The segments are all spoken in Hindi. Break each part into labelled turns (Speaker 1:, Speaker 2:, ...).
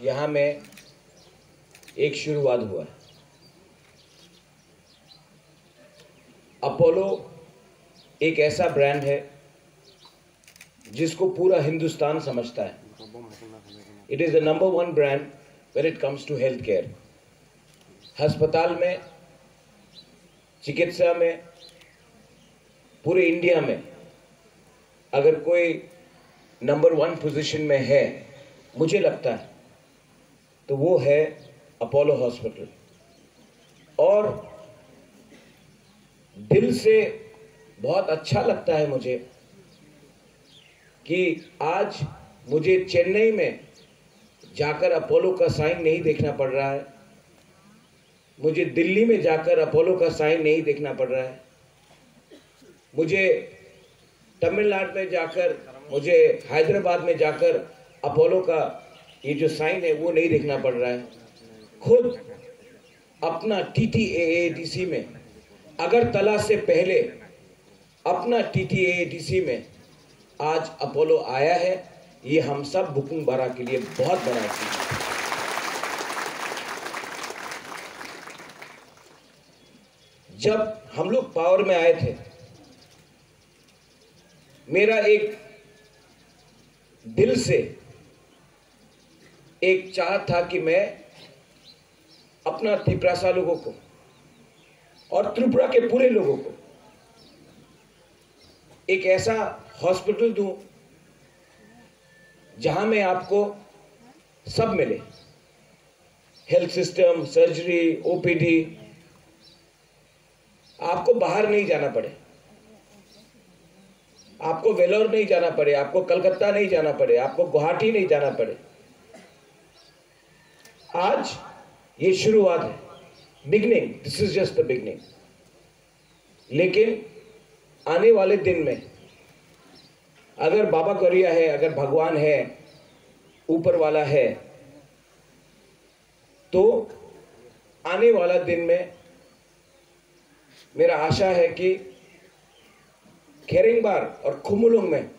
Speaker 1: यहाँ में एक शुरुआत हुआ। अपोलो एक ऐसा ब्रांड है जिसको पूरा हिंदुस्तान समझता है। It is the number 1 brand when it comes to health care. अस्पताल में, चिकित्सा में, पूरे इंडिया में अगर कोई नंबर 1 पोजीशन में है, मुझे लगता है तो वो है अपोलो हॉस्पिटल। और दिल से बहुत अच्छा लगता है मुझे कि आज मुझे चेन्नई में जाकर अपोलो का साइन नहीं देखना पड़ रहा है, मुझे दिल्ली में जाकर अपोलो का साइन नहीं देखना पड़ रहा है, मुझे तमिलनाडु में जाकर, मुझे हैदराबाद में जाकर अपोलो का ये जो साइन है वो नहीं देखना पड़ रहा है। खुद अपना TTAADC में, अगरतला से पहले अपना TTAADC में आज अपोलो आया है। ये हम सब बुकिंग बारा के लिए बहुत बड़ा चीज है। जब हम लोग पावर में आए थे, मेरा एक दिल से एक चाहत था कि मैं अपना त्रिपुरा लोगों को और त्रिपुरा के पूरे लोगों को एक ऐसा हॉस्पिटल दूं जहां में आपको सब मिले, हेल्थ सिस्टम, सर्जरी, OPD। आपको बाहर नहीं जाना पड़े, आपको वेलोर नहीं जाना पड़े, आपको कलकत्ता नहीं जाना पड़े, आपको गुवाहाटी नहीं जाना पड़े। आज ये शुरुआत है, beginning, this is just the beginning. लेकिन आने वाले दिन में अगर बाबा गौरिया है, अगर भगवान है, ऊपर वाला है, तो आने वाला दिन में मेरा आशा है कि खेरेंगबार और खुमुलुंग में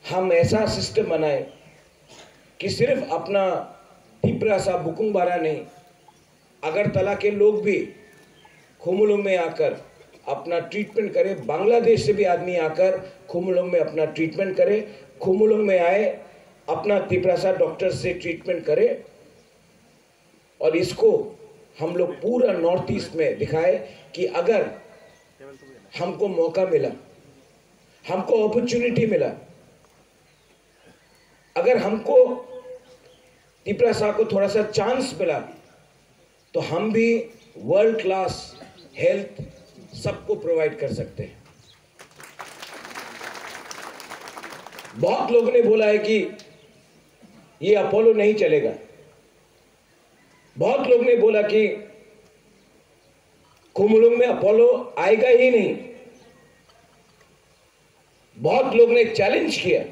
Speaker 1: हम ऐसा सिस्टम बनाए कि सिर्फ अपना त्रिपुरा सा बुकुंग बारा नहीं, अगरतला के लोग भी खुमुलुंग में आकर अपना ट्रीटमेंट करें। बांग्लादेश से भी आदमी आकर खुमुलुंग में अपना ट्रीटमेंट करे, खुमुलुंग में आए अपना त्रिपुरा सा डॉक्टर से ट्रीटमेंट करे। और इसको हम लोग पूरा नॉर्थ ईस्ट में दिखाए कि अगर हमको मौका मिला, हमको अपॉर्चुनिटी मिला, अगर हमको त्रिपुरा सा को थोड़ा सा चांस मिला, तो हम भी वर्ल्ड क्लास हेल्थ सबको प्रोवाइड कर सकते हैं। बहुत लोगों ने बोला है कि ये अपोलो नहीं चलेगा, बहुत लोग ने बोला कि खुमुलुंग में अपोलो आएगा ही नहीं, बहुत लोग ने चैलेंज किया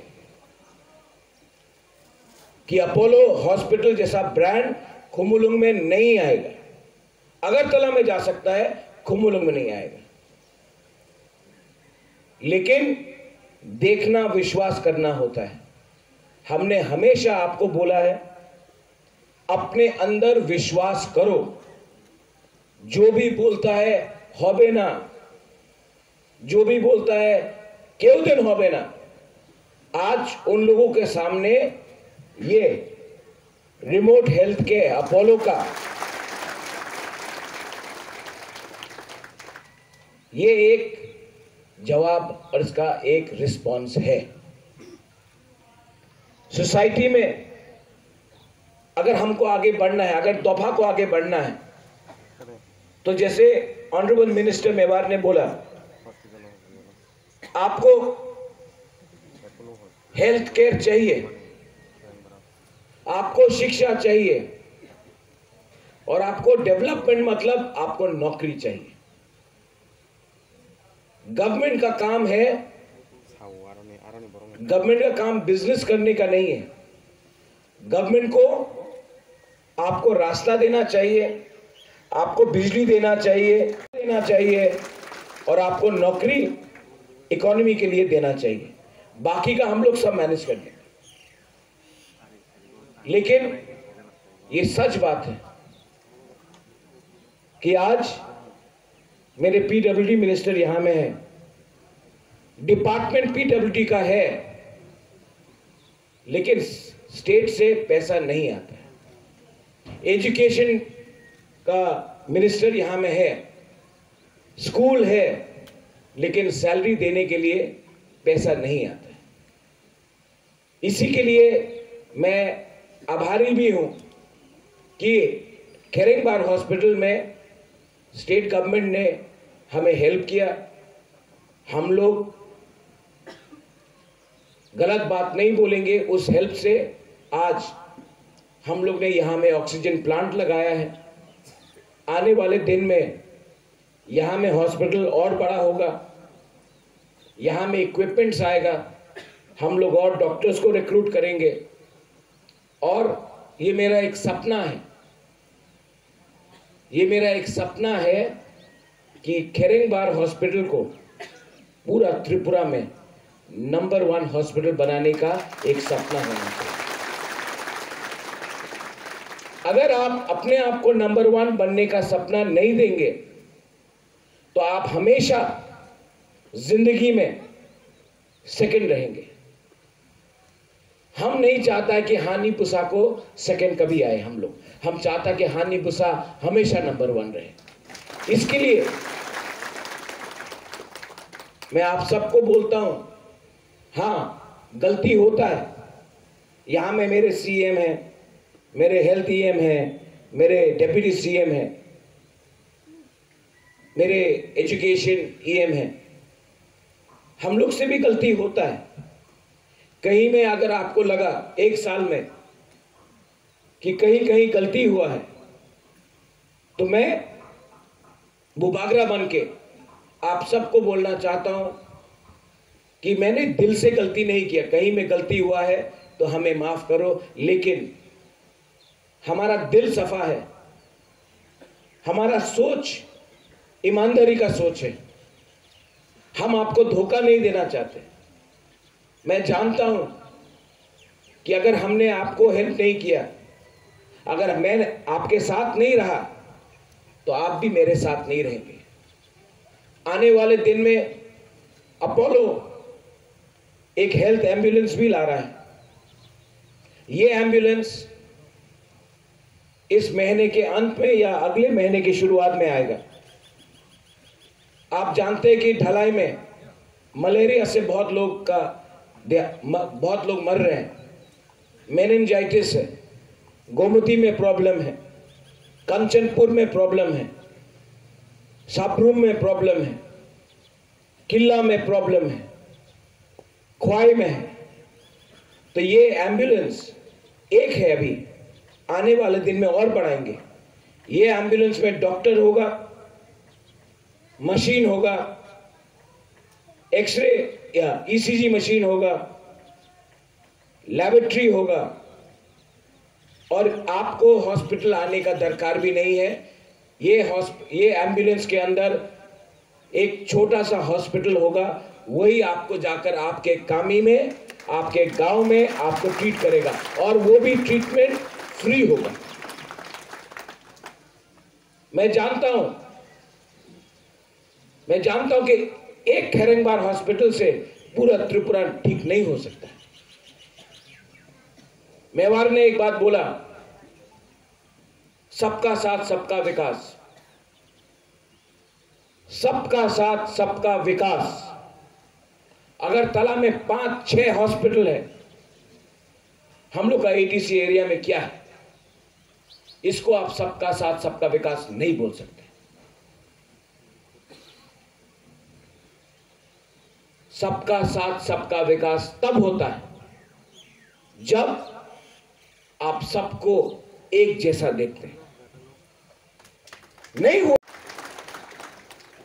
Speaker 1: कि अपोलो हॉस्पिटल जैसा ब्रांड खुमुलुंग में नहीं आएगा। अगरतला में जा सकता है, खुमुलुंग में नहीं आएगा। लेकिन देखना, विश्वास करना होता है। हमने हमेशा आपको बोला है, अपने अंदर विश्वास करो, जो भी बोलता है होबे ना, जो भी बोलता है क्यों दिन होबे ना। आज उन लोगों के सामने ये रिमोट हेल्थ के अपोलो का ये एक जवाब और इसका एक रिस्पॉन्स है। सोसाइटी में अगर हमको आगे बढ़ना है, अगर तोहफा को आगे बढ़ना है, तो जैसे ऑनरेबल मिनिस्टर मेवार ने बोला, आपको हेल्थ केयर चाहिए, आपको शिक्षा चाहिए, और आपको डेवलपमेंट मतलब आपको नौकरी चाहिए। गवर्नमेंट का काम है, गवर्नमेंट का काम बिजनेस करने का नहीं है। गवर्नमेंट को आपको रास्ता देना चाहिए, आपको बिजली देना चाहिए और आपको नौकरी इकोनॉमी के लिए देना चाहिए, बाकी का हम लोग सब मैनेज कर लेंगे। लेकिन ये सच बात है कि आज मेरे पीडब्ल्यूडी मिनिस्टर यहां में है, डिपार्टमेंट पीडब्ल्यूडी का है, लेकिन स्टेट से पैसा नहीं आता है। एजुकेशन का मिनिस्टर यहां में है, स्कूल है, लेकिन सैलरी देने के लिए पैसा नहीं आता है। इसी के लिए मैं आभारी भी हूं कि खेरेंगबार हॉस्पिटल में स्टेट गवर्नमेंट ने हमें हेल्प किया। हम लोग गलत बात नहीं बोलेंगे, उस हेल्प से आज हम लोग ने यहाँ में ऑक्सीजन प्लांट लगाया है। आने वाले दिन में यहाँ में हॉस्पिटल और बड़ा होगा, यहाँ में इक्विपमेंट्स आएगा, हम लोग और डॉक्टर्स को रिक्रूट करेंगे। और ये मेरा एक सपना है, ये मेरा एक सपना है कि खेरेंगबार हॉस्पिटल को पूरा त्रिपुरा में नंबर 1 हॉस्पिटल बनाने का एक सपना होना चाहिए। अगर आप अपने आप को नंबर 1 बनने का सपना नहीं देंगे तो आप हमेशा जिंदगी में सेकंड रहेंगे। हम नहीं चाहता कि हानि पुसा को सेकंड कभी आए हम चाहता कि हानि पुसा हमेशा नंबर 1 रहे। इसके लिए मैं आप सबको बोलता हूं, हाँ गलती होता है। यहां में मेरे सीएम हैं, मेरे हेल्थ ईएम हैं, मेरे डेप्यूटी सीएम हैं, मेरे एजुकेशन ईएम हैं। हम लोग से भी गलती होता है। कहीं में अगर आपको लगा एक साल में कि कहीं कहीं गलती हुआ है, तो मैं बुबागरा बन के आप सबको बोलना चाहता हूं कि मैंने दिल से गलती नहीं किया। कहीं में गलती हुआ है तो हमें माफ करो, लेकिन हमारा दिल सफा है, हमारा सोच ईमानदारी का सोच है। हम आपको धोखा नहीं देना चाहते। मैं जानता हूं कि अगर हमने आपको हेल्प नहीं किया, अगर मैं आपके साथ नहीं रहा, तो आप भी मेरे साथ नहीं रहेंगे। आने वाले दिन में अपोलो एक हेल्थ एम्बुलेंस भी ला रहा है। ये एम्बुलेंस इस महीने के अंत में या अगले महीने की शुरुआत में आएगा। आप जानते हैं कि ढलाई में मलेरिया से बहुत लोग मर रहे हैं, मेनिंजाइटिस है, गोमती में प्रॉब्लम है, कंचनपुर में प्रॉब्लम है, साबरूम में प्रॉब्लम है, किला में प्रॉब्लम है, ख्वाई में है। तो ये एम्बुलेंस एक है, अभी आने वाले दिन में और बढ़ाएंगे। ये एम्बुलेंस में डॉक्टर होगा, मशीन होगा, एक्सरे या ईसीजी मशीन होगा, लेबोरेटरी होगा, और आपको हॉस्पिटल आने का दरकार भी नहीं है। ये एम्बुलेंस के अंदर एक छोटा सा हॉस्पिटल होगा, वही आपको जाकर आपके कामी में, आपके गांव में आपको ट्रीट करेगा, और वो भी ट्रीटमेंट फ्री होगा। मैं जानता हूं कि एक खेरेंगबार हॉस्पिटल से पूरा त्रिपुरा ठीक नहीं हो सकता। मेवाड़ ने एक बात बोला, सबका साथ सबका विकास, सबका साथ सबका विकास। अगर तला में 5-6 हॉस्पिटल है, हम लोग का एटीसी एरिया में क्या है, इसको आप सबका साथ सबका विकास नहीं बोल सकते। सबका साथ सबका विकास तब होता है जब आप सबको एक जैसा देखते हैं। नहीं हो,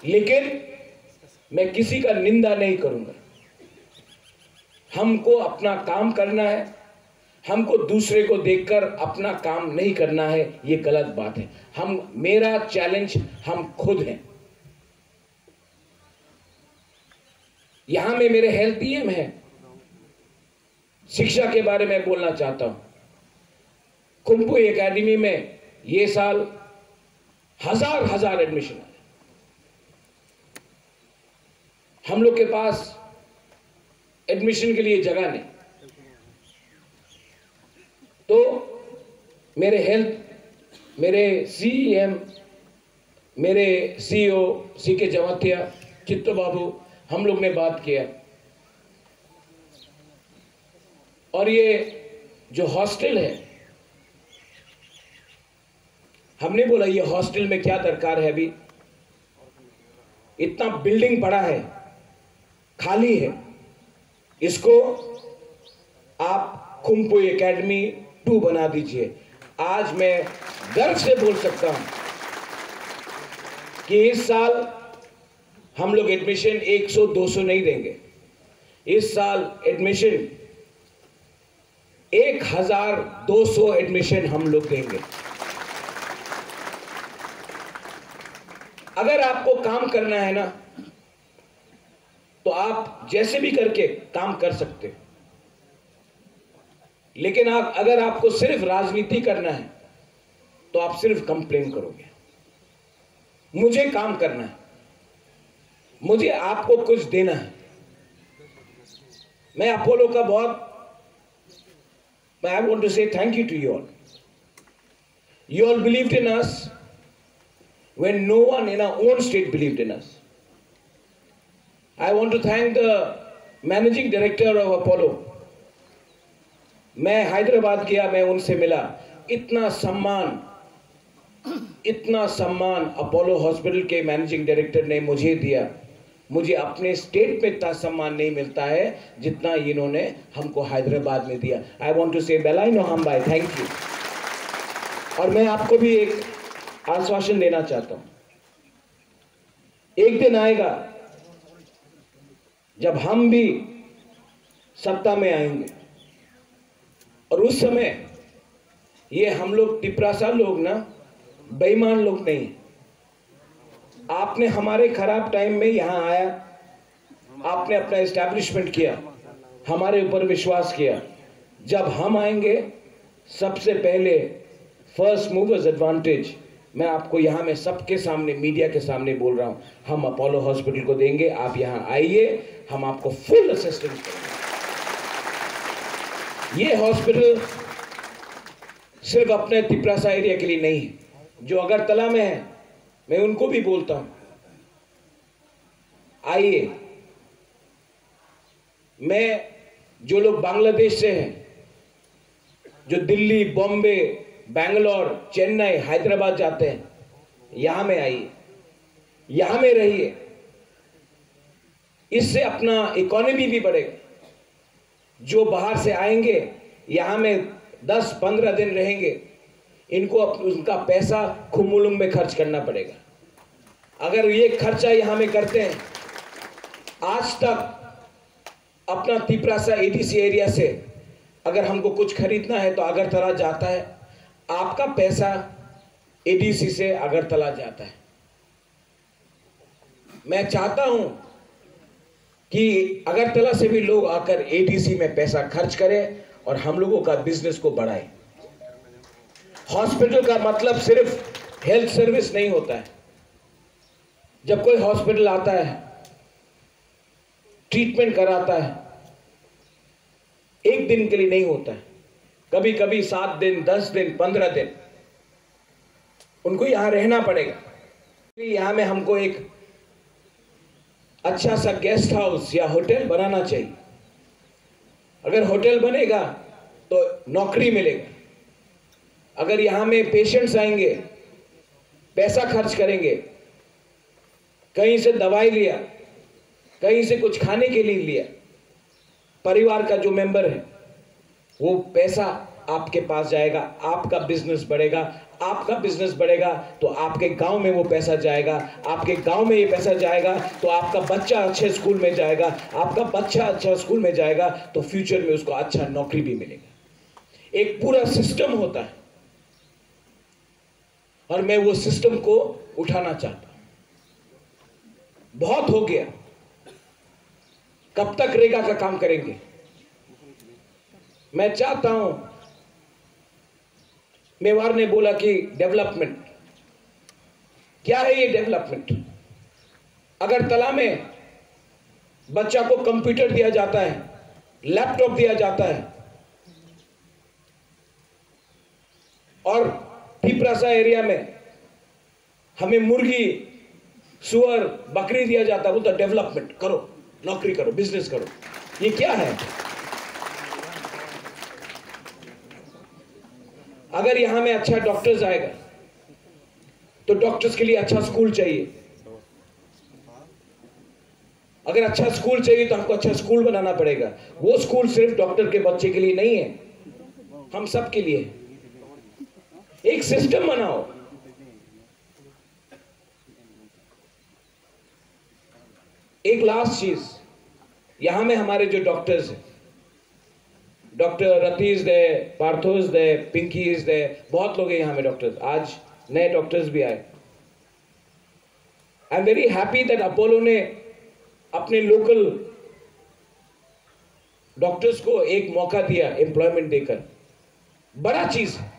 Speaker 1: लेकिन मैं किसी का निंदा नहीं करूंगा। हमको अपना काम करना है, हमको दूसरे को देखकर अपना काम नहीं करना है, ये गलत बात है। मेरा चैलेंज हम खुद हैं। यहां में मेरे हेल्थ पीएम है। शिक्षा के बारे में बोलना चाहता हूं। कुंपू एकेडमी में ये साल हजार एडमिशन आए। हम लोग के पास एडमिशन के लिए जगह नहीं, तो मेरे हेल्थ, मेरे सीएम, मेरे सीईओ सीके जमातिया, चित्तो बाबू, हम लोग ने बात किया और ये जो हॉस्टल है, हमने बोला ये हॉस्टल में क्या दरकार है, अभी इतना बिल्डिंग पड़ा है, खाली है, इसको आप कुंपू एकेडमी 2 बना दीजिए। आज मैं गर्व से बोल सकता हूं कि इस साल हम लोग एडमिशन 100-200 नहीं देंगे। इस साल एडमिशन 1200 एडमिशन हम लोग देंगे। अगर आपको काम करना है ना, तो आप जैसे भी करके काम कर सकते, लेकिन अगर आपको सिर्फ राजनीति करना है तो आप सिर्फ कंप्लेन करोगे। मुझे काम करना है, मुझे आपको कुछ देना है। मैं अपोलो का I want to say thank you to you all. You all believed in us when no one in our own state believed in us. I want to thank the managing director of Apollo. मैं हैदराबाद गया, मैं उनसे मिला, इतना सम्मान अपोलो हॉस्पिटल के मैनेजिंग डायरेक्टर ने मुझे दिया। मुझे अपने स्टेट में इतना सम्मान नहीं मिलता है जितना इन्होंने हमको हैदराबाद में दिया। आई वॉन्ट टू से बेलाइनो हम भाई, थैंक यू। और मैं आपको भी एक आश्वासन देना चाहता हूं, एक दिन आएगा जब हम भी सत्ता में आएंगे और उस समय ये हम लोग टिपरासा लोग ना बेईमान लोग नहीं। आपने हमारे खराब टाइम में यहां आया, आपने अपना एस्टैब्लिशमेंट किया, हमारे ऊपर विश्वास किया। जब हम आएंगे सबसे पहले फर्स्ट मूवर्स एडवांटेज मैं आपको यहां में सबके सामने, मीडिया के सामने बोल रहा हूं, हम अपोलो हॉस्पिटल को देंगे। आप यहां आइए, हम आपको फुल असिस्टेंस करेंगे। ये हॉस्पिटल सिर्फ अपने तिपरासा एरिया के लिए नहीं है, जो अगरतला में है मैं उनको भी बोलता हूं, आइए। मैं जो लोग बांग्लादेश से हैं, जो दिल्ली, बॉम्बे, बैंगलोर, चेन्नई, हैदराबाद जाते हैं, यहां में आइए, यहां में रहिए। इससे अपना इकोनॉमी भी बढ़ेगा। जो बाहर से आएंगे, यहां में 10-15 दिन रहेंगे, इनको उनका पैसा खुमुलुम में खर्च करना पड़ेगा। अगर ये खर्चा यहां में करते हैं, आज तक अपना तिपरासा एडीसी एरिया से अगर हमको कुछ खरीदना है तो अगरतला जाता है, आपका पैसा एडीसी से अगरतला जाता है। मैं चाहता हूं कि अगरतला से भी लोग आकर एडीसी में पैसा खर्च करें और हम लोगों का बिजनेस को बढ़ाएं। हॉस्पिटल का मतलब सिर्फ हेल्थ सर्विस नहीं होता है। जब कोई हॉस्पिटल आता है, ट्रीटमेंट कराता है, एक दिन के लिए नहीं होता है, कभी कभी 7 दिन, 10 दिन, 15 दिन उनको यहां रहना पड़ेगा। यहां में हमको एक अच्छा सा गेस्ट हाउस या होटल बनाना चाहिए। अगर होटल बनेगा तो नौकरी मिलेगा। अगर यहां में पेशेंट्स आएंगे, पैसा खर्च करेंगे, कहीं से दवाई लिया, कहीं से कुछ खाने के लिए लिया, परिवार का जो मेंबर है वो पैसा आपके पास जाएगा, आपका बिजनेस बढ़ेगा। आपका बिजनेस बढ़ेगा तो आपके गांव में वो पैसा जाएगा, आपके गांव में ये पैसा जाएगा तो आपका बच्चा अच्छे स्कूल में जाएगा, आपका बच्चा अच्छा स्कूल में जाएगा तो फ्यूचर में उसको अच्छा नौकरी भी मिलेगा। एक पूरा सिस्टम होता है और मैं वो सिस्टम को उठाना चाहता हूं। बहुत हो गया, कब तक रेगा का काम करेंगे? मैं चाहता हूं, मेवार ने बोला कि डेवलपमेंट, क्या है ये डेवलपमेंट? अगरतला में बच्चा को कंप्यूटर दिया जाता है, लैपटॉप दिया जाता है, और पिपरासा एरिया में हमें मुर्गी, सुअर, बकरी दिया जाता है। वो तो डेवलपमेंट करो, नौकरी करो, बिजनेस करो, ये क्या है? अगर यहां में अच्छा डॉक्टर्स आएगा तो डॉक्टर्स के लिए अच्छा स्कूल चाहिए। अगर अच्छा स्कूल चाहिए तो हमको अच्छा स्कूल बनाना पड़ेगा। वो स्कूल सिर्फ डॉक्टर के बच्चे के लिए नहीं है, हम सब के लिए। एक सिस्टम बनाओ। एक लास्ट चीज, यहां में हमारे जो डॉक्टर्स हैं, डॉक्टर रतीश दे, पार्थोस दे, पिंकीज दे, बहुत लोग हैं यहां में डॉक्टर्स। आज नए डॉक्टर्स भी आए। I am very happy that Apollo ने अपने लोकल डॉक्टर्स को एक मौका दिया एम्प्लॉयमेंट देकर। बड़ा चीज है।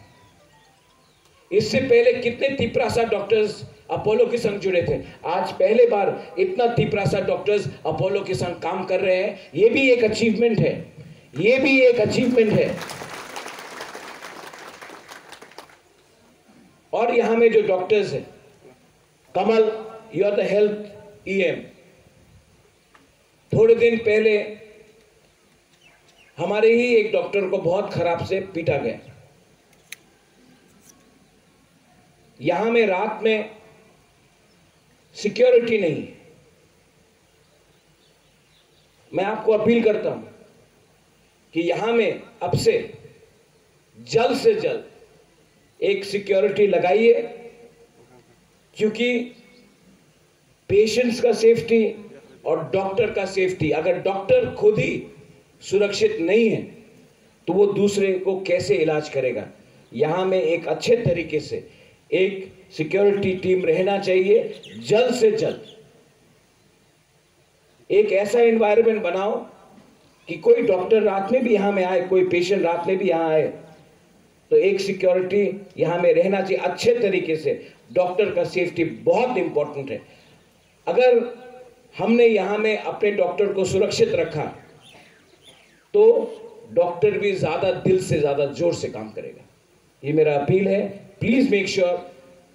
Speaker 1: इससे पहले कितने तिपरासा डॉक्टर्स अपोलो के संग जुड़े थे, आज पहले बार इतना तिपरासा डॉक्टर्स अपोलो के संग काम कर रहे हैं। ये भी एक अचीवमेंट है, ये भी एक अचीवमेंट है। और यहां में जो डॉक्टर्स हैं, Kamal, you are the health ईएम। थोड़े दिन पहले हमारे ही एक डॉक्टर को बहुत खराब से पीटा गया। यहां में रात में सिक्योरिटी नहीं है। मैं आपको अपील करता हूं कि यहां में अब से जल्द एक सिक्योरिटी लगाइए, क्योंकि पेशेंट्स का सेफ्टी और डॉक्टर का सेफ्टी, अगर डॉक्टर खुद ही सुरक्षित नहीं है तो वो दूसरे को कैसे इलाज करेगा? यहां में एक अच्छे तरीके से एक सिक्योरिटी टीम रहना चाहिए। जल्द से जल्द एक ऐसा एनवायरनमेंट बनाओ कि कोई डॉक्टर रात में भी यहां में आए, कोई पेशेंट रात में भी यहां आए तो एक सिक्योरिटी यहां में रहना चाहिए अच्छे तरीके से। डॉक्टर का सेफ्टी बहुत इंपॉर्टेंट है। अगर हमने यहां में अपने डॉक्टर को सुरक्षित रखा तो डॉक्टर भी ज्यादा दिल से ज्यादा जोर से काम करेगा। ये मेरा अपील है। Please make sure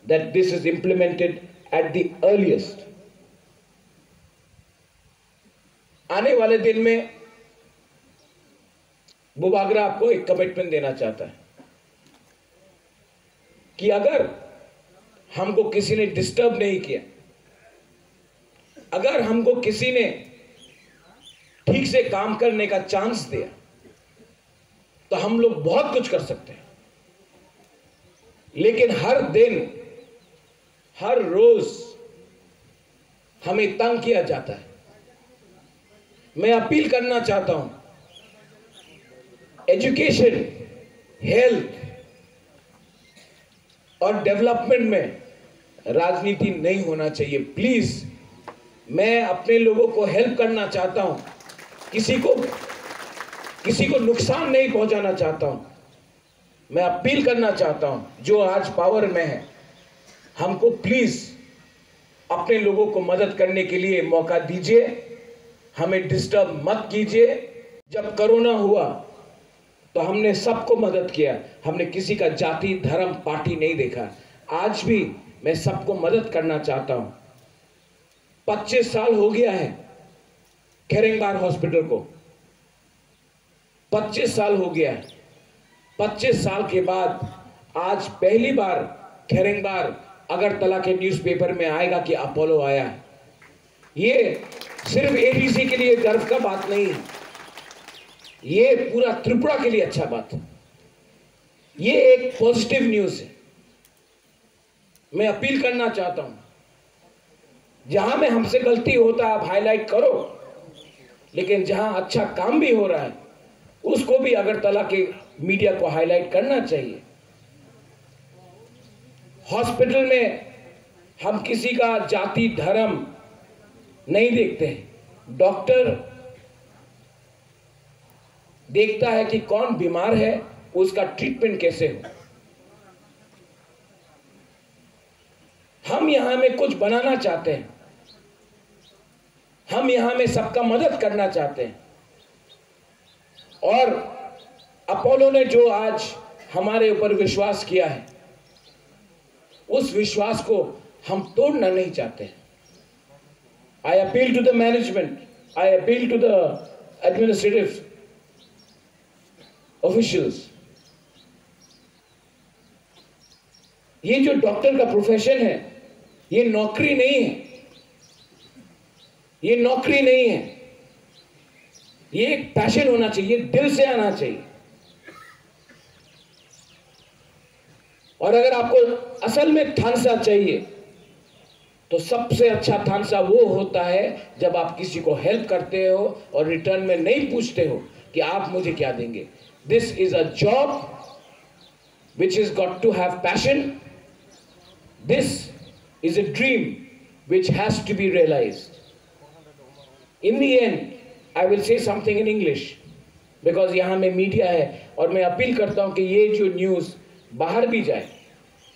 Speaker 1: that this is implemented at the earliest. आने वाले दिन में बुबागरा आपको एक कमिटमेंट देना चाहता है कि अगर हमको किसी ने डिस्टर्ब नहीं किया, अगर हमको किसी ने ठीक से काम करने का चांस दिया, तो हम लोग बहुत कुछ कर सकते हैं। लेकिन हर दिन, हर रोज हमें तंग किया जाता है। मैं अपील करना चाहता हूं, एजुकेशन, हेल्थ और डेवलपमेंट में राजनीति नहीं होना चाहिए। प्लीज, मैं अपने लोगों को हेल्प करना चाहता हूं, किसी को नुकसान नहीं पहुंचाना चाहता हूं। मैं अपील करना चाहता हूं, जो आज पावर में है, हमको प्लीज अपने लोगों को मदद करने के लिए मौका दीजिए, हमें डिस्टर्ब मत कीजिए। जब कोरोना हुआ तो हमने सबको मदद किया, हमने किसी का जाति, धर्म, पार्टी नहीं देखा। आज भी मैं सबको मदद करना चाहता हूं। 25 साल हो गया है खेरेंगबार हॉस्पिटल को, 25 साल हो गया है। 25 साल के बाद आज पहली बार खेरेंगबार अगरतला के न्यूज़पेपर में आएगा कि अपोलो आया है। ये सिर्फ एडीसी के लिए गर्व का बात नहीं है, ये पूरा त्रिपुरा के लिए अच्छा बात है। ये एक पॉजिटिव न्यूज है। मैं अपील करना चाहता हूं, जहां में हमसे गलती होता है आप हाईलाइट करो, लेकिन जहां अच्छा काम भी हो रहा है उसको भी अगरतला के मीडिया को हाईलाइट करना चाहिए। हॉस्पिटल में हम किसी का जाति, धर्म नहीं देखते हैं। डॉक्टर देखता है कि कौन बीमार है, उसका ट्रीटमेंट कैसे हो। हम यहां में कुछ बनाना चाहते हैं, हम यहां में सबका मदद करना चाहते हैं। और अपोलो ने जो आज हमारे ऊपर विश्वास किया है, उस विश्वास को हम तोड़ना नहीं चाहते। I appeal to the management, I appeal to the administrative officials, ये जो डॉक्टर का प्रोफेशन है, ये नौकरी नहीं है, ये नौकरी नहीं है, ये एक पैशन होना चाहिए, दिल से आना चाहिए। और अगर आपको असल में थानसा चाहिए तो सबसे अच्छा थानसा वो होता है जब आप किसी को हेल्प करते हो और रिटर्न में नहीं पूछते हो कि आप मुझे क्या देंगे। This is a job which is got to have passion. This is a dream which has to be realised. In the end I will say something in English because यहां में मीडिया है, और मैं अपील करता हूं कि ये जो न्यूज बाहर भी जाए,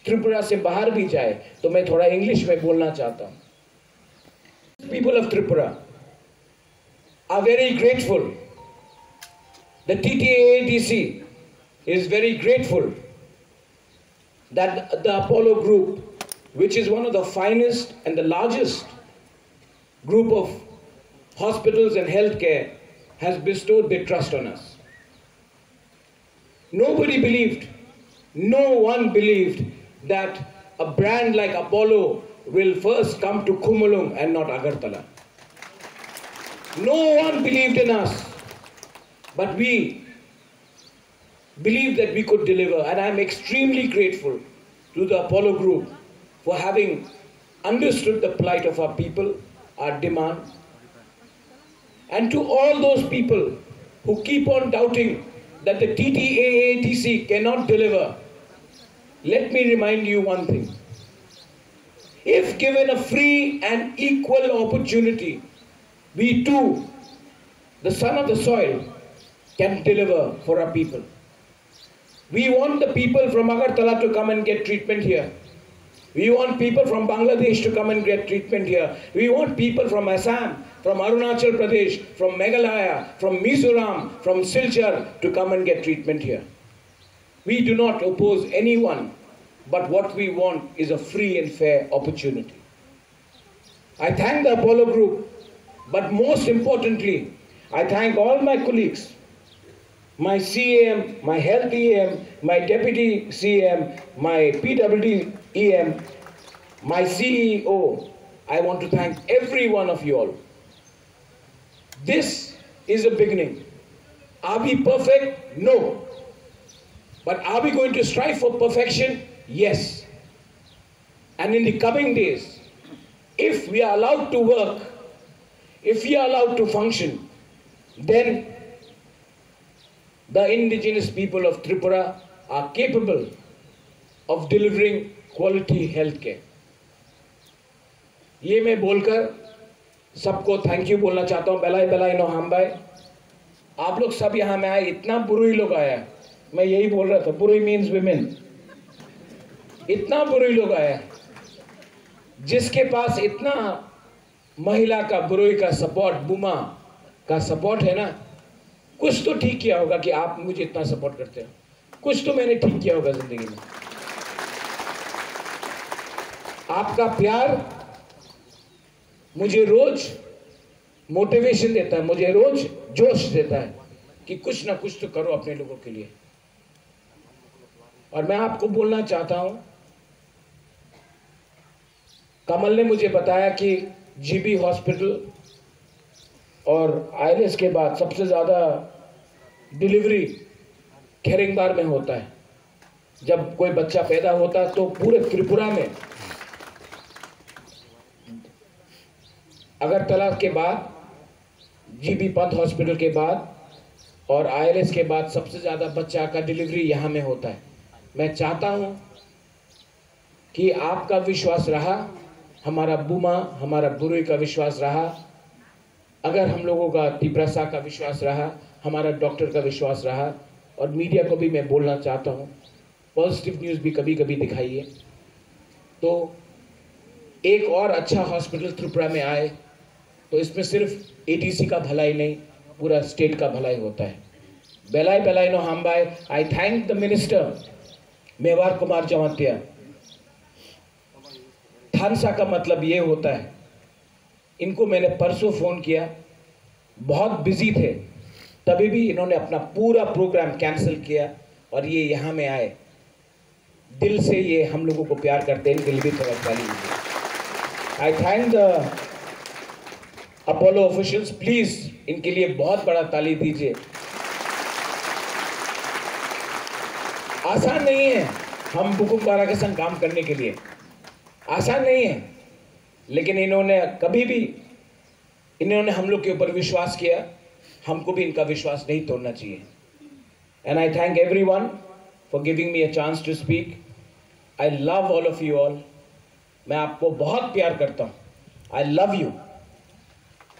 Speaker 1: त्रिपुरा से बाहर भी जाए, तो मैं थोड़ा इंग्लिश में बोलना चाहता हूं। People of Tripura are very grateful. The TTAATC is very grateful that the Apollo Group, which is one of the finest and the largest group of hospitals and healthcare, has bestowed their trust on us. Nobody believed, no one believed that a brand like Apollo will first come to Kumulung and not Agartala. No one believed in us, but we believed that we could deliver, and I am extremely grateful to the Apollo Group for having understood the plight of our people, our demand, and to all those people who keep on doubting that the TTAATC cannot deliver. Let me remind you one thing. If given a free and equal opportunity, we too, the son of the soil, can deliver for our people. We want the people from Agartala to come and get treatment here. We want people from Bangladesh to come and get treatment here. We want people from Assam, from Arunachal Pradesh, from Meghalaya, from Mizoram, from Silchar to come and get treatment here. We do not oppose anyone, but what we want is a free and fair opportunity. I thank the Apollo Group, but most importantly, I thank all my colleagues, my CAM, my Health EM, my Deputy CM, my PWD EM, my CEO. I want to thank every one of you all. This is a beginning. Are we perfect? No. But are we going to strive for perfection? Yes. And in the coming days, if we are allowed to work, if we are allowed to function, then the indigenous people of Tripura are capable of delivering quality health care. ये मैं बोलकर सबको थैंक यू बोलना चाहता हूँ। बेलाई बेलाई नो हम भाई, आप लोग सब यहाँ में आए, इतना बुरुई लोग आया। मैं यही बोल रहा था, बुरुई मीन्स विमेन। इतना बुरुई लोग आया, जिसके पास इतना महिला का बुरुई का सपोर्ट, बुमा का सपोर्ट है ना, कुछ तो ठीक किया होगा कि आप मुझे इतना सपोर्ट करते हो। कुछ तो मैंने ठीक किया होगा जिंदगी में। आपका प्यार मुझे रोज मोटिवेशन देता है, मुझे रोज जोश देता है कि कुछ ना कुछ तो करो अपने लोगों के लिए। और मैं आपको बोलना चाहता हूं, कमल ने मुझे बताया कि जीबी हॉस्पिटल और आईएलएस के बाद सबसे ज़्यादा डिलीवरी खेरिंगबार में होता है। जब कोई बच्चा पैदा होता है तो पूरे त्रिपुरा में अगरतला के बाद, जीबी पंत हॉस्पिटल के बाद और आईएलएस के बाद सबसे ज़्यादा बच्चा का डिलीवरी यहाँ में होता है। मैं चाहता हूँ कि आपका विश्वास रहा, हमारा बुमा, हमारा बुरुई का विश्वास रहा, अगर हम लोगों का तिप्रसा का विश्वास रहा, हमारा डॉक्टर का विश्वास रहा। और मीडिया को भी मैं बोलना चाहता हूँ, पॉजिटिव न्यूज़ भी कभी कभी दिखाइए। तो एक और अच्छा हॉस्पिटल त्रिपुरा में आए तो इसमें सिर्फ एटीसी का भलाई नहीं, पूरा स्टेट का भलाई होता है। बेलाई बेलाई नो हाम्बाई। I thank the minister Mewar Kumar Jamatia. थानसा का मतलब ये होता है, इनको मैंने परसों फ़ोन किया, बहुत बिजी थे, तभी भी इन्होंने अपना पूरा प्रोग्राम कैंसिल किया और ये यहाँ में आए। दिल से ये हम लोगों को प्यार करते हैं, दिल भी थोड़ा ताली। आई thank the Apollo officials, please इनके लिए बहुत बड़ा ताली दीजिए। आसान नहीं है हम बुकुमवारा के संग काम करने के लिए, आसान नहीं है, लेकिन इन्होंने हम लोग के ऊपर विश्वास किया, हमको भी इनका विश्वास नहीं तोड़ना चाहिए। And I thank everyone for giving me a chance to speak. I love all of you all. मैं आपको बहुत प्यार करता हूँ। I love you,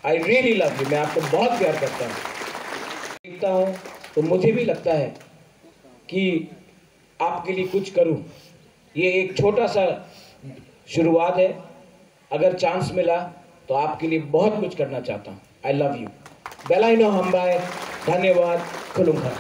Speaker 1: I really love you. मैं आपको बहुत प्यार करता हूँ। देखता हूँ तो मुझे भी लगता है कि आपके लिए कुछ करूँ। ये एक छोटा सा शुरुआत है, अगर चांस मिला तो आपके लिए बहुत कुछ करना चाहता हूँ। I love you. बेलाई नो हम्बाई। धन्यवाद। खुलुंखा।